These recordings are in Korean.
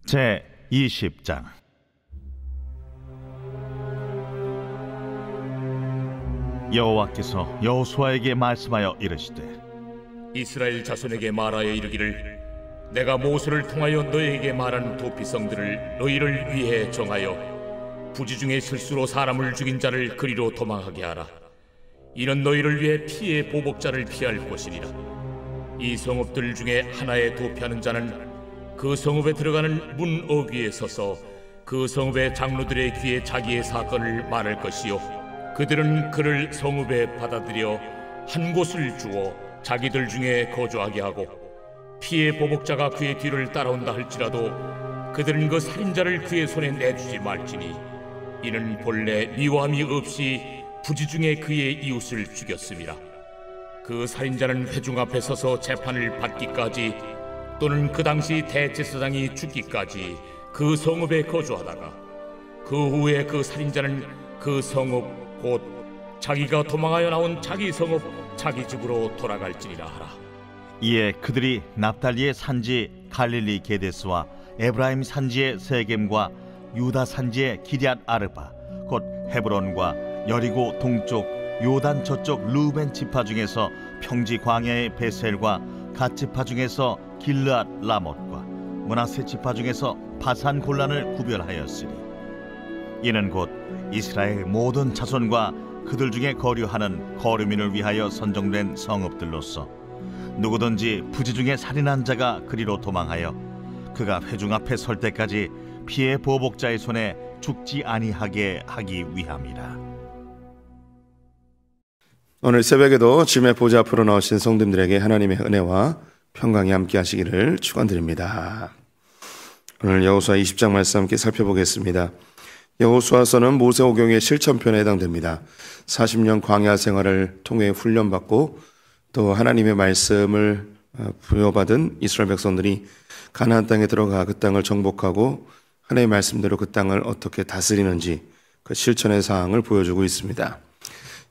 제 20장. 여호와께서 여호수아에게 말씀하여 이르시되, 이스라엘 자손에게 말하여 이르기를, 내가 모세를 통하여 너희에게 말한 도피성들을 너희를 위해 정하여 부지 중에 실수로 사람을 죽인 자를 그리로 도망하게 하라. 이는 너희를 위해 피의 보복자를 피할 것이니라. 이 성읍들 중에 하나에 도피하는 자는 그 성읍에 들어가는 문 어귀에 서서 그 성읍의 장로들의 귀에 자기의 사건을 말할 것이요, 그들은 그를 성읍에 받아들여 한 곳을 주어 자기들 중에 거주하게 하고, 피의 보복자가 그의 뒤를 따라온다 할지라도 그들은 그 살인자를 그의 손에 내주지 말지니, 이는 본래 미워함이 없이 부지 중에 그의 이웃을 죽였음이라. 그 살인자는 회중 앞에 서서 재판을 받기까지 또는 그 당시 대제사장이 죽기까지 그 성읍에 거주하다가, 그 후에 그 살인자는 그 성읍 곧 자기가 도망하여 나온 자기 성읍 자기 집으로 돌아갈지니라 하라. 이에 그들이 납달리의 산지 갈릴리 게데스와 에브라임 산지의 세겜과 유다 산지의 기럇 아르바 곧 헤브론과 여리고 동쪽 요단 저쪽 르우벤 지파 중에서 평지 광야의 베셀과 갓 지파 중에서 길르앗 라못과 므낫세 지파 중에서 바산 골란을 구별하였으니, 이는 곧 이스라엘 모든 자손과 그들 중에 거류하는 거류민을 위하여 선정된 성읍들로서 누구든지 부지 중에 살인한 자가 그리로 도망하여 그가 회중 앞에 설 때까지 피의 보복자의 손에 죽지 아니하게 하기 위함이라. 오늘 새벽에도 주님의 보좌 앞으로 나오신 성도님들에게 하나님의 은혜와 평강이 함께 하시기를 축원드립니다. 오늘 여호수아 20장 말씀 함께 살펴보겠습니다. 여호수아서는 모세오경의 실천편에 해당됩니다. 40년 광야 생활을 통해 훈련받고 또 하나님의 말씀을 부여받은 이스라엘 백성들이 가나안 땅에 들어가 그 땅을 정복하고 하나님의 말씀대로 그 땅을 어떻게 다스리는지 그 실천의 사항을 보여주고 있습니다.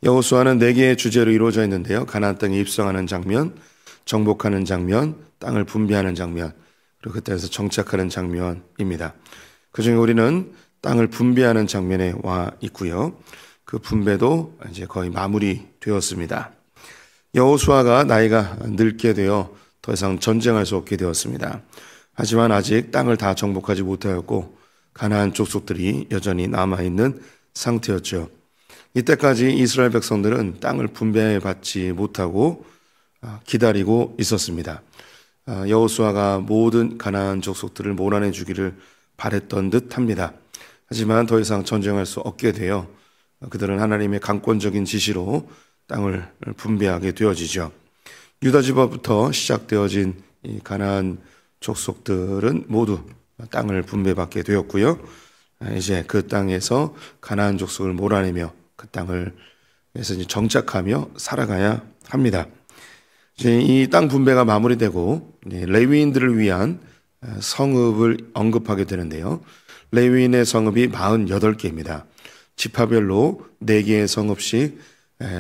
여호수아는 4개의 주제로 이루어져 있는데요. 가나안 땅에 입성하는 장면, 정복하는 장면, 땅을 분배하는 장면, 그리고 그 땅에서 정착하는 장면입니다. 그중에 우리는 땅을 분배하는 장면에 와 있고요. 그 분배도 이제 거의 마무리되었습니다. 여호수아가 나이가 늙게 되어 더 이상 전쟁할 수 없게 되었습니다. 하지만 아직 땅을 다 정복하지 못하였고 가나안 족속들이 여전히 남아있는 상태였죠. 이때까지 이스라엘 백성들은 땅을 분배받지 못하고 기다리고 있었습니다. 여호수아가 모든 가나안 족속들을 몰아내 주기를 바랬던 듯합니다. 하지만 더 이상 전쟁할 수 없게 되어 그들은 하나님의 강권적인 지시로 땅을 분배하게 되어지죠. 유다 지파부터 시작되어진 이 가나안 족속들은 모두 땅을 분배받게 되었고요. 이제 그 땅에서 가나안 족속을 몰아내며 그 땅을 에서 정착하며 살아가야 합니다. 이제 이 땅 분배가 마무리되고 레위인들을 위한 성읍을 언급하게 되는데요. 레위인의 성읍이 48개입니다. 지파별로 4개의 성읍씩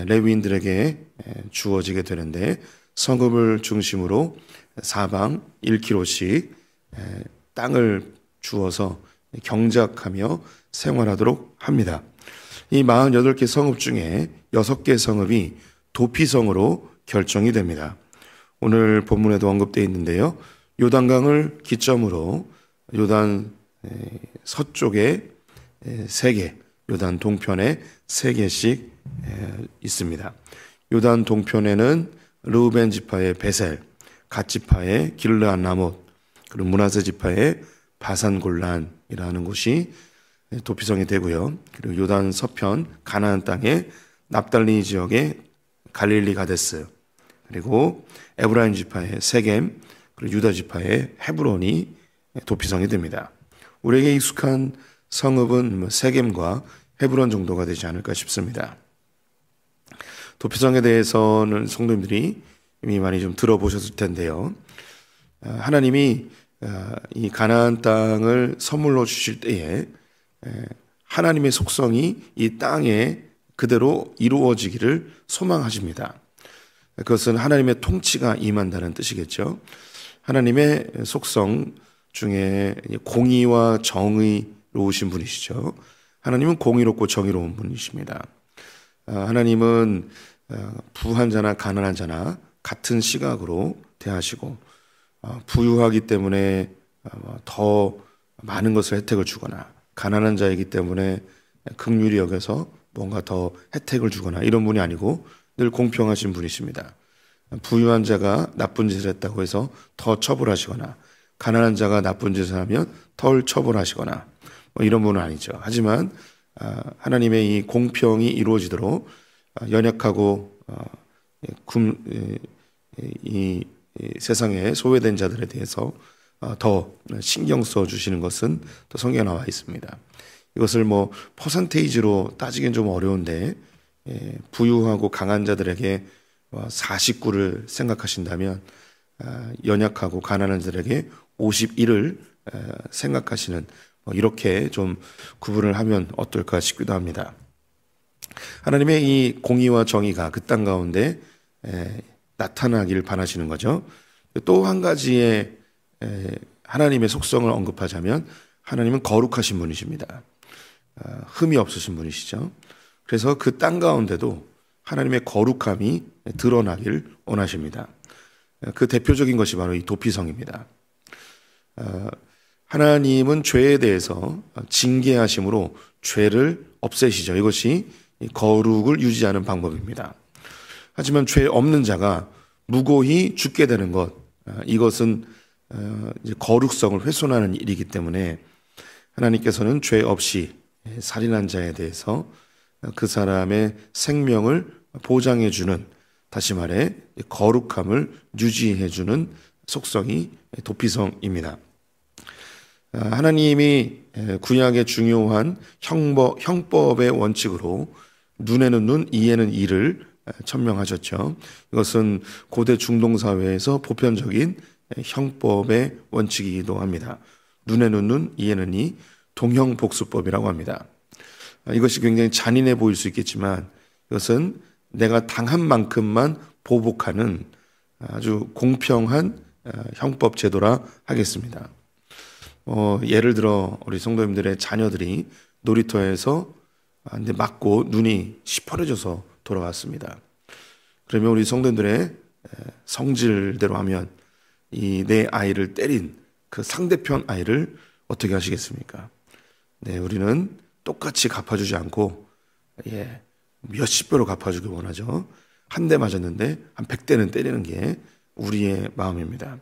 레위인들에게 주어지게 되는데, 성읍을 중심으로 사방 1km씩 땅을 주어서 경작하며 생활하도록 합니다. 이 48개 성읍 중에 6개 성읍이 도피성으로 결정이 됩니다. 오늘 본문에도 언급되어 있는데요. 요단강을 기점으로 요단 서쪽에 3개, 요단 동편에 3개씩 있습니다. 요단 동편에는 르우벤 지파의 베셀, 갓 지파의 길르앗 라못, 그리고 므낫세 지파의 바산 골란이라는 곳이 도피성이 되고요. 그리고 요단 서편 가나안 땅의 납달리 지역의 갈릴리 가데스, 그리고 에브라임 지파의 세겜, 그리고 유다 지파의 헤브론이 도피성이 됩니다. 우리에게 익숙한 성읍은 세겜과 헤브론 정도가 되지 않을까 싶습니다. 도피성에 대해서는 성도님들이 이미 많이 좀 들어보셨을 텐데요. 하나님이 이 가나안 땅을 선물로 주실 때에 하나님의 속성이 이 땅에 그대로 이루어지기를 소망하십니다. 그것은 하나님의 통치가 임한다는 뜻이겠죠. 하나님의 속성, 중에 공의와 정의로우신 분이시죠. 하나님은 공의롭고 정의로운 분이십니다. 하나님은 부한 자나 가난한 자나 같은 시각으로 대하시고, 부유하기 때문에 더 많은 것을 혜택을 주거나, 가난한 자이기 때문에 긍휼히 여겨서 뭔가 더 혜택을 주거나 이런 분이 아니고 늘 공평하신 분이십니다. 부유한 자가 나쁜 짓을 했다고 해서 더 처벌하시거나, 가난한 자가 나쁜 짓을 하면 덜 처벌하시거나 이런 분은 아니죠. 하지만 하나님의 이 공평이 이루어지도록 연약하고 이 세상에 소외된 자들에 대해서 더 신경 써 주시는 것은 또 성경에 나와 있습니다. 이것을 뭐 퍼센테이지로 따지기는 좀 어려운데, 부유하고 강한 자들에게 49를 생각하신다면 연약하고 가난한 자들에게 51을 생각하시는, 이렇게 좀 구분을 하면 어떨까 싶기도 합니다. 하나님의 이 공의와 정의가 그 땅 가운데 나타나기를 바라시는 거죠. 또 한 가지의 하나님의 속성을 언급하자면, 하나님은 거룩하신 분이십니다. 흠이 없으신 분이시죠. 그래서 그 땅 가운데도 하나님의 거룩함이 드러나길 원하십니다. 그 대표적인 것이 바로 이 도피성입니다. 하나님은 죄에 대해서 징계하심으로 죄를 없애시죠. 이것이 거룩을 유지하는 방법입니다. 하지만 죄 없는 자가 무고히 죽게 되는 것, 이것은 거룩성을 훼손하는 일이기 때문에 하나님께서는 죄 없이 살인한 자에 대해서 그 사람의 생명을 보장해주는, 다시 말해 거룩함을 유지해주는 속성이 도피성입니다. 하나님이 구약의 중요한 형법의 원칙으로 눈에는 눈, 이에는 이를 천명하셨죠. 이것은 고대 중동사회에서 보편적인 형법의 원칙이기도 합니다. 눈에는 눈, 이에는 이, 동형복수법이라고 합니다. 이것이 굉장히 잔인해 보일 수 있겠지만, 이것은 내가 당한 만큼만 보복하는 아주 공평한 형법 제도라 하겠습니다. 예를 들어 우리 성도님들의 자녀들이 놀이터에서 맞고 눈이 시퍼래져서 돌아왔습니다. 그러면 우리 성도님들의 성질대로 하면 이 내 아이를 때린 그 상대편 아이를 어떻게 하시겠습니까? 네, 우리는 똑같이 갚아주지 않고 몇십 배로 갚아주길 원하죠. 한 대 맞았는데 한 100대는 때리는 게 우리의 마음입니다.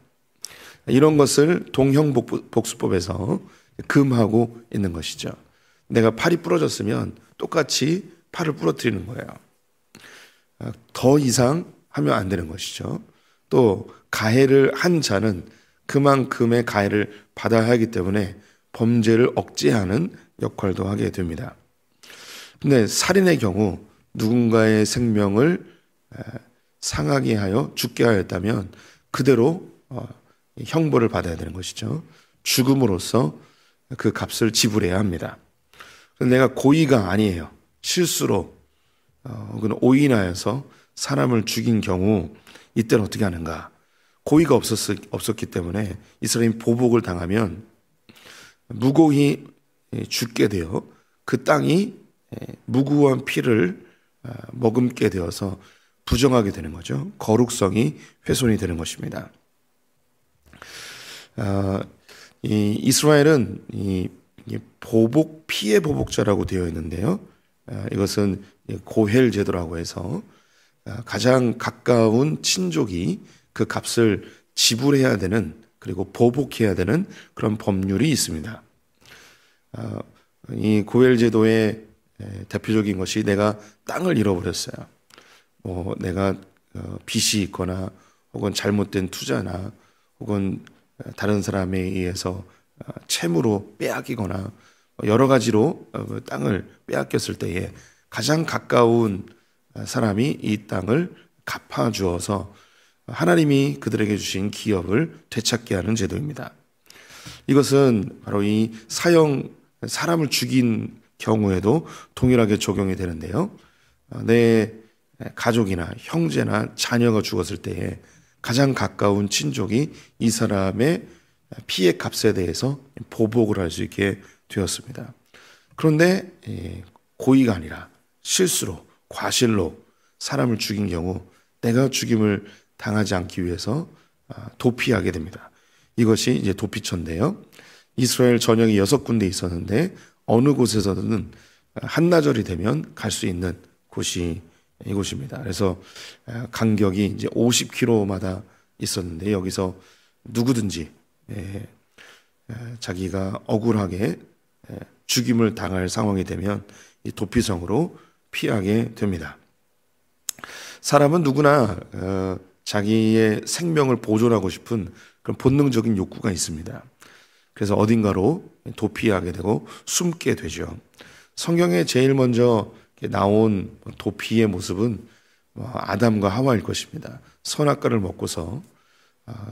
이런 것을 동형복수법에서 금하고 있는 것이죠. 내가 팔이 부러졌으면 똑같이 팔을 부러뜨리는 거예요. 더 이상 하면 안 되는 것이죠. 또 가해를 한 자는 그만큼의 가해를 받아야 하기 때문에 범죄를 억제하는 역할도 하게 됩니다. 근데 살인의 경우 누군가의 생명을 상하게 하여 죽게 하였다면 그대로 형벌을 받아야 되는 것이죠. 죽음으로써 그 값을 지불해야 합니다. 내가 고의가 아니에요. 실수로 혹은 오인하여서 사람을 죽인 경우 이때는 어떻게 하는가? 고의가 없었기 때문에 이스라엘이 보복을 당하면 무고히 죽게 되어 그 땅이 무고한 피를 머금게 되어서 부정하게 되는 거죠. 거룩성이 훼손이 되는 것입니다. 이스라엘은 보복, 피해 보복자라고 되어 있는데요. 이것은 고헬 제도라고 해서 가장 가까운 친족이 그 값을 지불해야 되는, 그리고 보복해야 되는 그런 법률이 있습니다. 이 고헬 제도의 대표적인 것이 내가 땅을 잃어버렸어요. 내가 빚이 있거나 혹은 잘못된 투자나 혹은 다른 사람에 의해서 채무로 빼앗기거나 여러 가지로 땅을 빼앗겼을 때에 가장 가까운 사람이 이 땅을 갚아주어서 하나님이 그들에게 주신 기업을 되찾게 하는 제도입니다. 이것은 바로 이 사람을 죽인 경우에도 동일하게 적용이 되는데요. 내 가족이나 형제나 자녀가 죽었을 때에 가장 가까운 친족이 이 사람의 피의 값에 대해서 보복을 할 수 있게 되었습니다. 그런데 고의가 아니라 실수로, 과실로 사람을 죽인 경우 내가 죽임을 당하지 않기 위해서 도피하게 됩니다. 이것이 이제 도피처인데요. 이스라엘 전역이 6군데 있었는데 어느 곳에서든 한나절이 되면 갈 수 있는 곳이 이곳입니다. 그래서 간격이 이제 50km마다 있었는데 여기서 누구든지 자기가 억울하게 죽임을 당할 상황이 되면 이 도피성으로 피하게 됩니다. 사람은 누구나 자기의 생명을 보존하고 싶은 그런 본능적인 욕구가 있습니다. 그래서 어딘가로 도피하게 되고 숨게 되죠. 성경에 제일 먼저 나온 도피의 모습은 아담과 하와일 것입니다. 선악과를 먹고서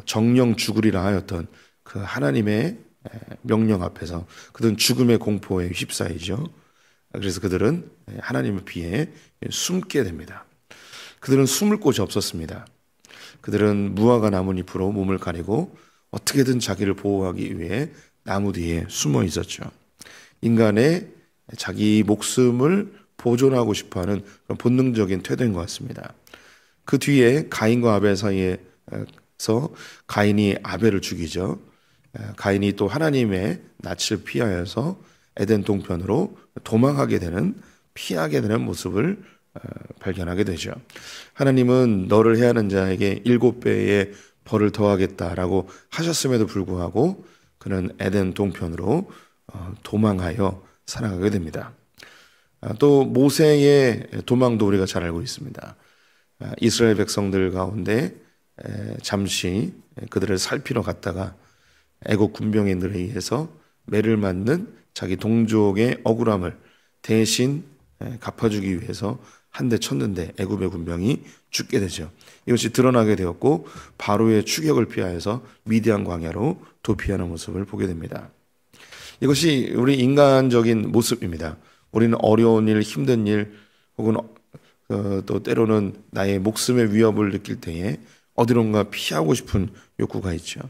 정령 죽으리라 하였던 그 하나님의 명령 앞에서 그들은 죽음의 공포에 휩싸이죠. 그래서 그들은 하나님의 피해 숨게 됩니다. 그들은 숨을 곳이 없었습니다. 그들은 무화과 나뭇잎으로 몸을 가리고 어떻게든 자기를 보호하기 위해 나무 뒤에 숨어 있었죠. 인간의 자기 목숨을 보존하고 싶어하는 그런 본능적인 태도인 것 같습니다. 그 뒤에 가인과 아벨 사이에서 가인이 아벨을 죽이죠. 가인이 또 하나님의 낯을 피하여서 에덴 동편으로 도망하게 되는, 피하게 되는 모습을 발견하게 되죠. 하나님은 너를 해하는 자에게 7배의 벌을 더하겠다라고 하셨음에도 불구하고 그는 에덴 동편으로 도망하여 살아가게 됩니다. 또 모세의 도망도 우리가 잘 알고 있습니다. 이스라엘 백성들 가운데 잠시 그들을 살피러 갔다가 애국 군병인들에 의해서 매를 맞는 자기 동족의 억울함을 대신 갚아주기 위해서 한 대 쳤는데 애굽의 군병이 죽게 되죠. 이것이 드러나게 되었고 바로의 추격을 피하여서 미디안 광야로 도피하는 모습을 보게 됩니다. 이것이 우리 인간적인 모습입니다. 우리는 어려운 일, 힘든 일 혹은 또 때로는 나의 목숨의 위협을 느낄 때에 어디론가 피하고 싶은 욕구가 있죠.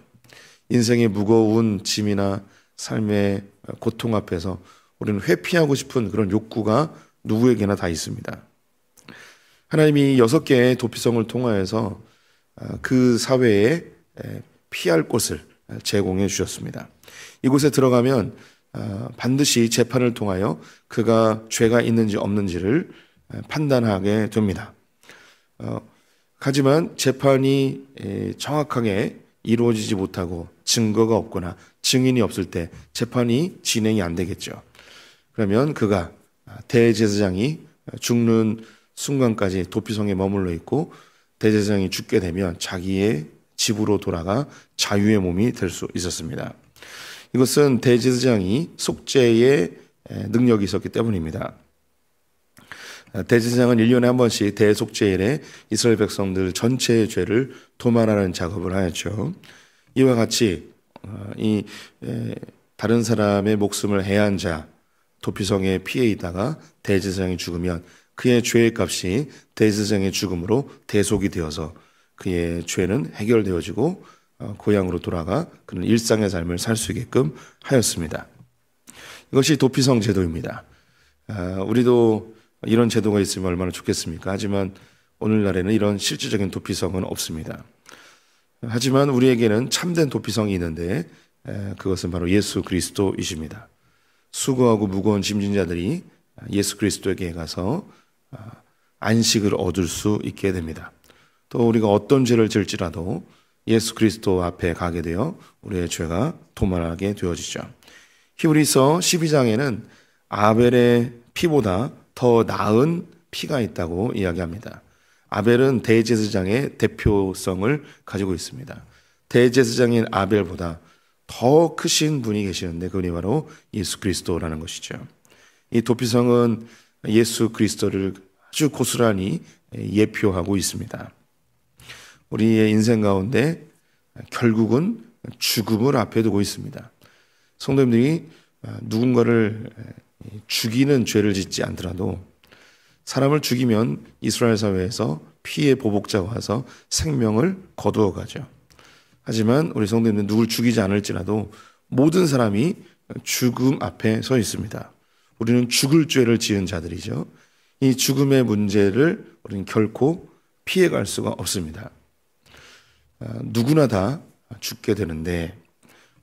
인생의 무거운 짐이나 삶의 고통 앞에서 우리는 회피하고 싶은 그런 욕구가 누구에게나 다 있습니다. 하나님이 6개의 도피성을 통하여서 그 사회에 피할 곳을 제공해 주셨습니다. 이곳에 들어가면 반드시 재판을 통하여 그가 죄가 있는지 없는지를 판단하게 됩니다. 하지만 재판이 정확하게 이루어지지 못하고 증거가 없거나 증인이 없을 때 재판이 진행이 안 되겠죠. 그러면 그가 대제사장이 죽는 순간까지 도피성에 머물러 있고 대제사장이 죽게 되면 자기의 집으로 돌아가 자유의 몸이 될 수 있었습니다. 이것은 대제사장이 속죄의 능력이 있었기 때문입니다. 대제사장은 1년에 한 번씩 대속죄일에 이스라엘 백성들 전체의 죄를 도말하는 작업을 하였죠. 이와 같이 다른 사람의 목숨을 해한 자, 도피성에 피해 있다가 대제사장이 죽으면 그의 죄의 값이 대제사장의 죽음으로 대속이 되어서 그의 죄는 해결되어지고 고향으로 돌아가 그는 일상의 삶을 살 수 있게끔 하였습니다. 이것이 도피성 제도입니다. 우리도 이런 제도가 있으면 얼마나 좋겠습니까? 하지만 오늘날에는 이런 실질적인 도피성은 없습니다. 하지만 우리에게는 참된 도피성이 있는데 그것은 바로 예수 그리스도이십니다. 수고하고 무거운 짐진 자들이 예수 그리스도에게 가서 안식을 얻을 수 있게 됩니다. 또 우리가 어떤 죄를 지을지라도 예수 그리스도 앞에 가게 되어 우리의 죄가 도말하게 되어지죠. 히브리서 12장에는 아벨의 피보다 더 나은 피가 있다고 이야기합니다. 아벨은 대제사장의 대표성을 가지고 있습니다. 대제사장인 아벨보다 더 크신 분이 계시는데 그분이 바로 예수 그리스도라는 것이죠. 이 도피성은 예수 그리스도를 아주 고스란히 예표하고 있습니다. 우리의 인생 가운데 결국은 죽음을 앞에 두고 있습니다. 성도님들이 누군가를 죽이는 죄를 짓지 않더라도 사람을 죽이면 이스라엘 사회에서 피해 보복자가 와서 생명을 거두어 가죠. 하지만 우리 성도님들 누굴 죽이지 않을지라도 모든 사람이 죽음 앞에 서 있습니다. 우리는 죽을 죄를 지은 자들이죠. 이 죽음의 문제를 우리는 결코 피해갈 수가 없습니다. 누구나 다 죽게 되는데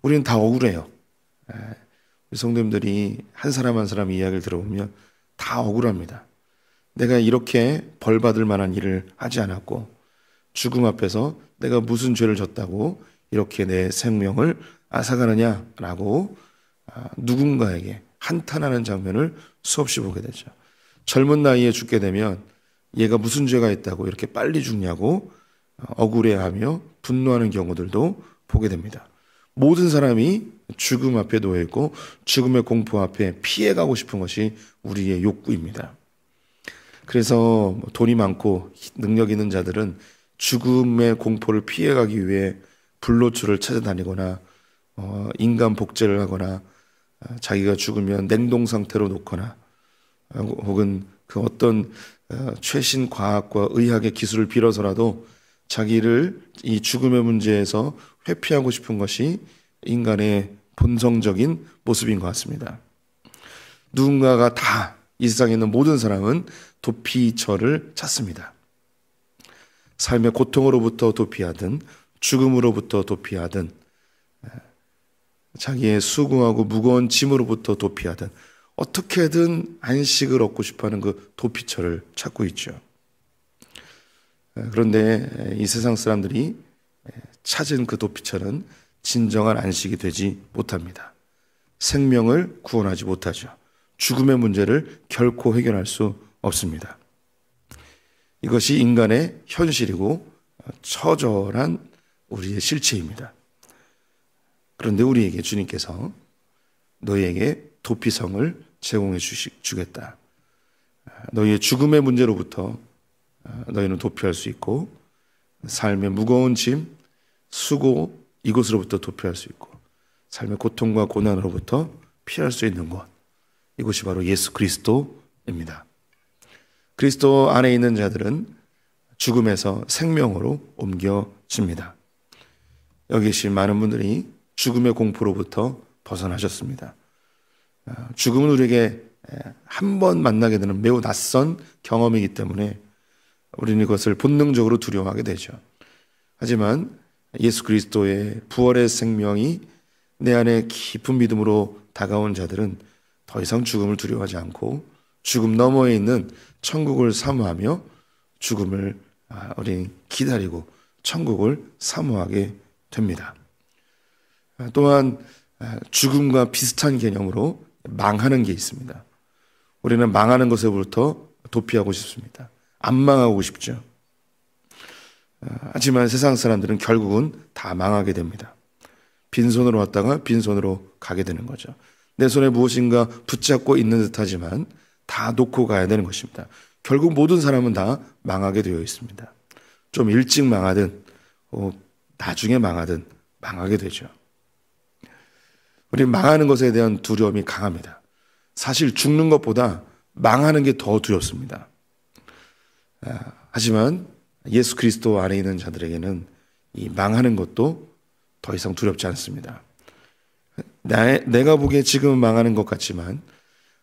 우리는 다 억울해요. 우리 성도님들이 한 사람 한 사람 이야기를 들어보면 다 억울합니다. 내가 이렇게 벌받을 만한 일을 하지 않았고 죽음 앞에서 내가 무슨 죄를 졌다고 이렇게 내 생명을 앗아가느냐라고 누군가에게 한탄하는 장면을 수없이 보게 되죠. 젊은 나이에 죽게 되면 얘가 무슨 죄가 있다고 이렇게 빨리 죽냐고 억울해하며 분노하는 경우들도 보게 됩니다. 모든 사람이 죽음 앞에 놓여 있고 죽음의 공포 앞에 피해가고 싶은 것이 우리의 욕구입니다. 그래서 돈이 많고 능력 있는 자들은 죽음의 공포를 피해가기 위해 불로초를 찾아다니거나 인간 복제를 하거나 자기가 죽으면 냉동 상태로 놓거나 혹은 그 어떤 최신 과학과 의학의 기술을 빌어서라도 자기를 이 죽음의 문제에서 회피하고 싶은 것이 인간의 본성적인 모습인 것 같습니다. 누군가가 다 이 세상에 있는 모든 사람은 도피처를 찾습니다. 삶의 고통으로부터 도피하든 죽음으로부터 도피하든 자기의 수고하고 무거운 짐으로부터 도피하든 어떻게든 안식을 얻고 싶어하는 그 도피처를 찾고 있죠. 그런데 이 세상 사람들이 찾은 그 도피처는 진정한 안식이 되지 못합니다. 생명을 구원하지 못하죠. 죽음의 문제를 결코 해결할 수 없습니다. 이것이 인간의 현실이고 처절한 우리의 실체입니다. 그런데 우리에게 주님께서 너희에게 도피성을 제공해 주겠다. 너희의 죽음의 문제로부터 너희는 도피할 수 있고 삶의 무거운 짐, 수고 이곳으로부터 도피할 수 있고 삶의 고통과 고난으로부터 피할 수 있는 곳, 이곳이 바로 예수 그리스도입니다. 그리스도 안에 있는 자들은 죽음에서 생명으로 옮겨집니다. 여기 계신 많은 분들이 죽음의 공포로부터 벗어나셨습니다. 죽음은 우리에게 한 번 만나게 되는 매우 낯선 경험이기 때문에 우리는 이것을 본능적으로 두려워하게 되죠. 하지만 예수 그리스도의 부활의 생명이 내 안에 깊은 믿음으로 다가온 자들은 더 이상 죽음을 두려워하지 않고 죽음 너머에 있는 천국을 사모하며 죽음을 우리 기다리고 천국을 사모하게 됩니다. 또한 죽음과 비슷한 개념으로 망하는 게 있습니다. 우리는 망하는 것에부터 도피하고 싶습니다. 안 망하고 싶죠. 하지만 세상 사람들은 결국은 다 망하게 됩니다. 빈손으로 왔다가 빈손으로 가게 되는 거죠. 내 손에 무엇인가 붙잡고 있는 듯하지만 다 놓고 가야 되는 것입니다. 결국 모든 사람은 다 망하게 되어 있습니다. 좀 일찍 망하든 나중에 망하든 망하게 되죠. 우리 망하는 것에 대한 두려움이 강합니다. 사실 죽는 것보다 망하는 게 더 두렵습니다. 하지만 예수 그리스도 안에 있는 자들에게는 이 망하는 것도 더 이상 두렵지 않습니다. 내가 보기에 지금은 망하는 것 같지만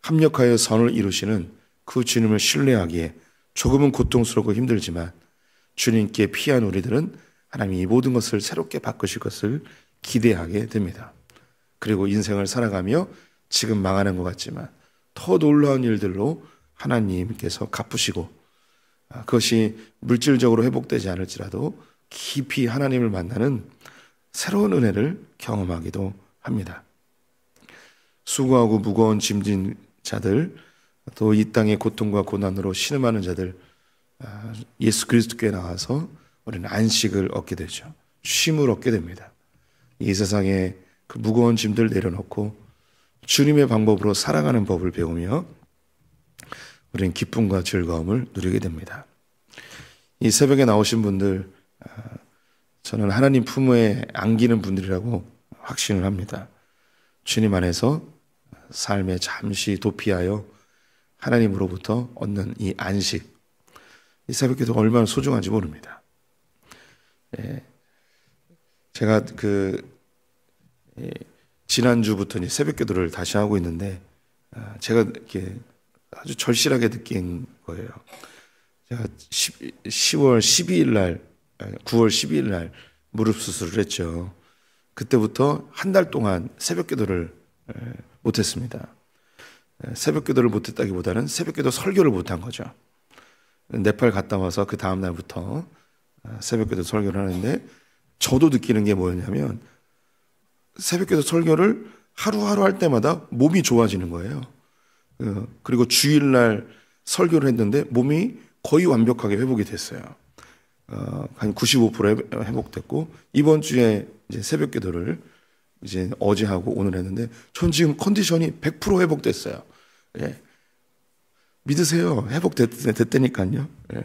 합력하여 선을 이루시는 그 주님을 신뢰하기에 조금은 고통스럽고 힘들지만 주님께 피한 우리들은 하나님이 이 모든 것을 새롭게 바꾸실 것을 기대하게 됩니다. 그리고 인생을 살아가며 지금 망하는 것 같지만 더 놀라운 일들로 하나님께서 갚으시고 그것이 물질적으로 회복되지 않을지라도 깊이 하나님을 만나는 새로운 은혜를 경험하기도 합니다. 수고하고 무거운 짐진 자들, 또 이 땅의 고통과 고난으로 신음하는 자들, 예수 그리스도께 나와서 우리는 안식을 얻게 되죠. 쉼을 얻게 됩니다. 이 세상에 그 무거운 짐들 내려놓고 주님의 방법으로 살아가는 법을 배우며 우리는 기쁨과 즐거움을 누리게 됩니다. 이 새벽에 나오신 분들, 저는 하나님 품에 안기는 분들이라고 확신을 합니다. 주님 안에서 삶에 잠시 도피하여 하나님으로부터 얻는 이 안식, 이 새벽기도 얼마나 소중한지 모릅니다. 제가 지난주부터 이제 새벽기도를 다시 하고 있는데 제가 이렇게 아주 절실하게 느낀 거예요. 제가 9월 12일 날 무릎 수술을 했죠. 그때부터 한 달 동안 새벽기도를 못했습니다. 새벽기도를 못했다기보다는 새벽기도 설교를 못한 거죠. 네팔 갔다 와서 그 다음 날부터 새벽기도 설교를 하는데 저도 느끼는 게 뭐였냐면 새벽기도 설교를 하루하루 할 때마다 몸이 좋아지는 거예요. 그리고 주일날 설교를 했는데 몸이 거의 완벽하게 회복이 됐어요. 한 95% 회복됐고 이번 주에 이제 새벽기도를 이제 어제 하고 오늘 했는데 전 지금 컨디션이 100% 회복됐어요. 예. 믿으세요. 회복됐다니까요. 예.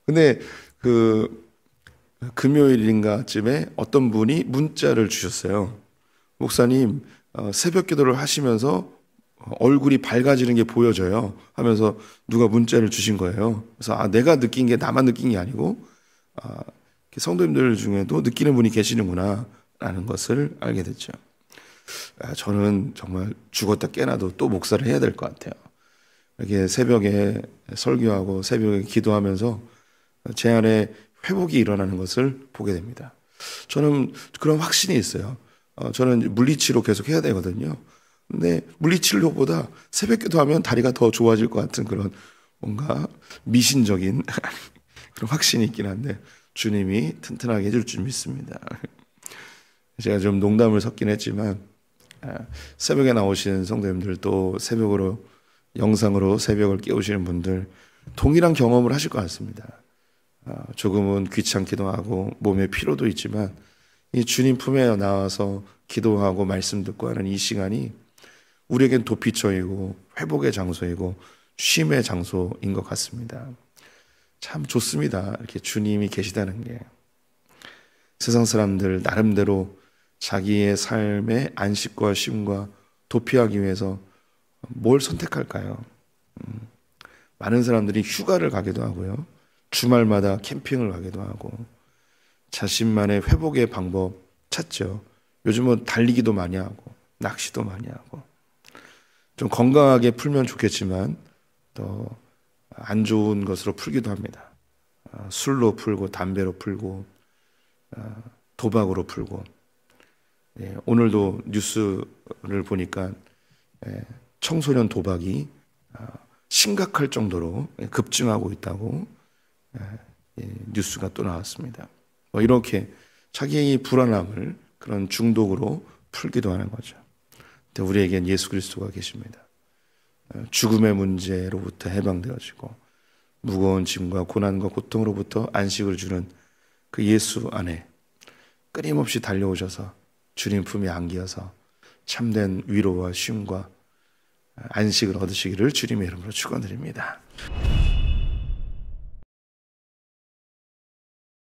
근데 금요일인가쯤에 어떤 분이 문자를 주셨어요. 목사님, 새벽기도를 하시면서 얼굴이 밝아지는 게 보여져요. 하면서 누가 문자를 주신 거예요. 그래서 내가 느낀 게 나만 느낀 게 아니고 성도님들 중에도 느끼는 분이 계시는구나 라는 것을 알게 됐죠. 저는 정말 죽었다 깨나도 또 목사를 해야 될 것 같아요. 이렇게 새벽에 설교하고 새벽에 기도하면서 제 안에 회복이 일어나는 것을 보게 됩니다. 저는 그런 확신이 있어요. 저는 물리치료 계속 해야 되거든요. 근데 물리치료보다 새벽기도 하면 다리가 더 좋아질 것 같은 그런 뭔가 미신적인 그런 확신이 있긴 한데 주님이 튼튼하게 해줄 줄 믿습니다. 제가 좀 농담을 섞긴 했지만 새벽에 나오시는 성도님들 또 새벽으로 영상으로 새벽을 깨우시는 분들 동일한 경험을 하실 것 같습니다. 조금은 귀찮기도 하고 몸에 피로도 있지만 이 주님 품에 나와서 기도하고 말씀 듣고 하는 이 시간이 우리에겐 도피처이고 회복의 장소이고 쉼의 장소인 것 같습니다. 참 좋습니다. 이렇게 주님이 계시다는 게. 세상 사람들 나름대로 자기의 삶의 안식과 쉼과 도피하기 위해서 뭘 선택할까요? 많은 사람들이 휴가를 가기도 하고요. 주말마다 캠핑을 가기도 하고 자신만의 회복의 방법 찾죠. 요즘은 달리기도 많이 하고 낚시도 많이 하고 좀 건강하게 풀면 좋겠지만 또 안 좋은 것으로 풀기도 합니다. 술로 풀고 담배로 풀고 도박으로 풀고 오늘도 뉴스를 보니까 청소년 도박이 심각할 정도로 급증하고 있다고 뉴스가 또 나왔습니다. 이렇게 자기의 불안함을 그런 중독으로 풀기도 하는 거죠. 근데 우리에겐 예수 그리스도가 계십니다. 죽음의 문제로부터 해방되어지고 무거운 짐과 고난과 고통으로부터 안식을 주는 그 예수 안에 끊임없이 달려오셔서 주님 품에 안기어서 참된 위로와 쉼과 안식을 얻으시기를 주님의 이름으로 축원드립니다.